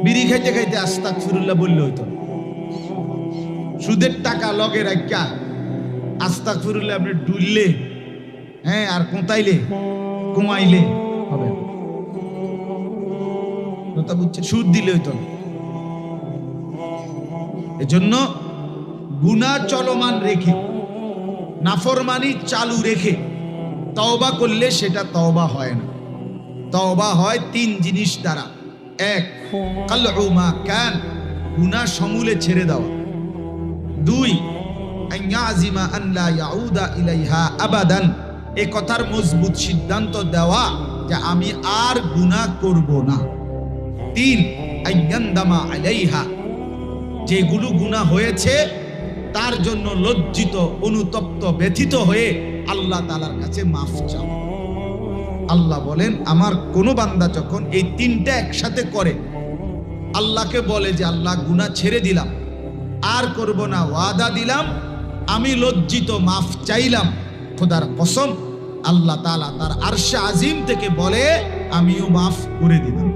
বিড়ি খাইতে খাইতে আস্তাগফিরুল্লাহ বললে হইতো। সুদের টাকা লগে রাখা আস্তাগফিরুল্লাহ আপনি ডুললে, হ্যাঁ, আর কোঁতাইলে কুমাইলে হবে না। কথা বুঝছে? সুদ দিলে হইতো না। এজন্য গুনাহ চলমান রেখে, নাফরমানি চালু রেখে তওবা করলে সেটা তওবা হয় না। তওবা হয় তিন জিনিস দ্বারা। এক, কালউ মা কান, গুনাহ সমূলে ছেড়ে দেওয়া। দুই, আইয়াজিমা আন লা ইয়াউদা ইলাইহা আবাদান, এই কথার মজবুত সিদ্ধান্ত দেওয়া যে আমি আর গুনাহ করব না। তিন, আইয়ান্দামা আলাইহা, যেগুলো গুনাহ হয়েছে তার জন্য লজ্জিত, অনুতপ্ত, ব্যথিত হয়ে আল্লাহ তাআলার কাছে মাফ চাও। আল্লাহ বলেন, আমার কোন বান্দা যখন এই তিনটা একসাথে করে, আল্লাহকে বলে যে আল্লাহ গুনাহ ছেড়ে দিলাম, আর করব না, ওয়াদা দিলাম, আমি লজ্জিত, মাফ চাইলাম, খোদার কসম আল্লাহ তাআলা তার আরশে আজিম থেকে বলে আমিও মাফ করে দিলাম।